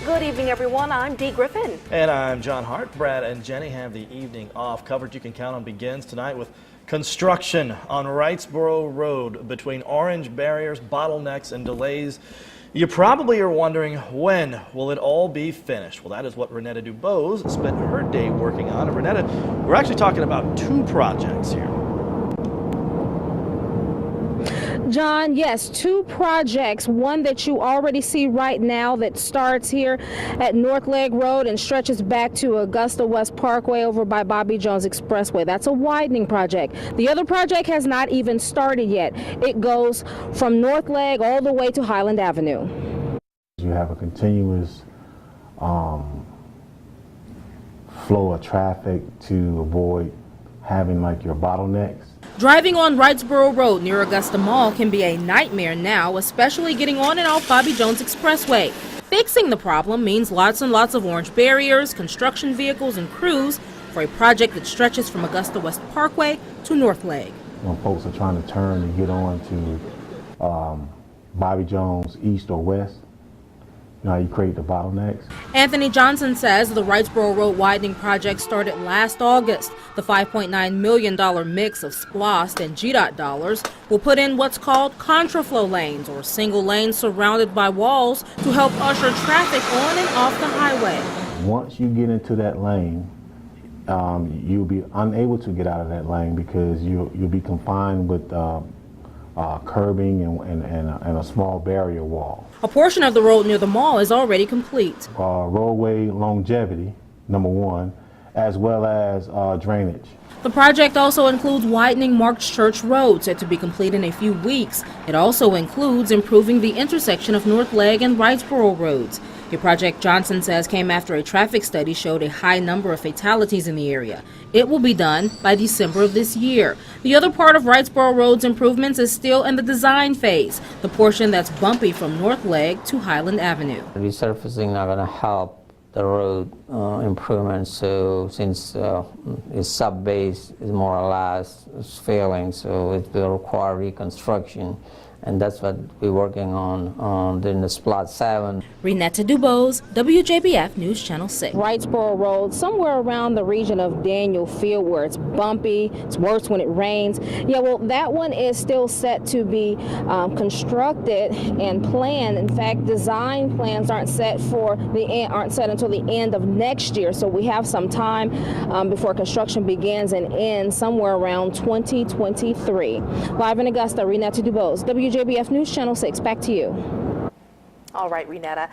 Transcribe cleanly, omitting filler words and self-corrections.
Good evening, everyone. I'm Dee Griffin. And I'm John Hart. Brad and Jenny have the evening off. Coverage you can count on begins tonight with construction on Wrightsboro Road between orange barriers, bottlenecks, and delays. You probably are wondering, when will it all be finished? Well, that is what Renetta Dubose spent her day working on. And Renetta, we're actually talking about two projects here. John, yes, two projects. One that you already see right now that starts here at North Leg Road and stretches back to Augusta West Parkway over by Bobby Jones Expressway. That's a widening project. The other project has not even started yet. It goes from North Leg all the way to Highland Avenue. You have a continuous flow of traffic to avoid having like your bottlenecks. Driving on Wrightsboro Road near Augusta Mall can be a nightmare now, especially getting on and off Bobby Jones Expressway. Fixing the problem means lots and lots of orange barriers, construction vehicles, and crews for a project that stretches from Augusta West Parkway to North Leg. When folks are trying to turn and get on to Bobby Jones east or west, you know how you create the bottlenecks. Anthony Johnson says the Wrightsboro Road widening project started last August. The $5.9 million mix of SPLOST and GDOT dollars will put in what's called contraflow lanes, or single lanes surrounded by walls to help usher traffic on and off the highway. Once you get into that lane, you'll be unable to get out of that lane because you'll be confined with curbing and a small barrier wall. A portion of the road near the mall is already complete. Roadway longevity, number one, as well as drainage. The project also includes widening Marks Church Road, set to be complete in a few weeks. It also includes improving the intersection of North Leg and Wrightsboro Roads. A project Johnson says came after a traffic study showed a high number of fatalities in the area. It will be done by December of this year. The other part of Wrightsboro Road's improvements is still in the design phase, the portion that's bumpy from North Leg to Highland Avenue. Resurfacing not going to help the road improvement, so since its sub-base is more or less failing, so it will require reconstruction. And that's what we're working on during the Spot 7. Renetta Dubose, WJBF News Channel 6. Wrightsboro Road, somewhere around the region of Daniel Field, where it's bumpy, it's worse when it rains. Yeah, well, that one is still set to be constructed and planned. In fact, design plans aren't set until the end of next year. So we have some time before construction begins and ends somewhere around 2023. Live in Augusta, Renetta Dubose, WJBF News Channel 6. Back to you. All right, Renetta.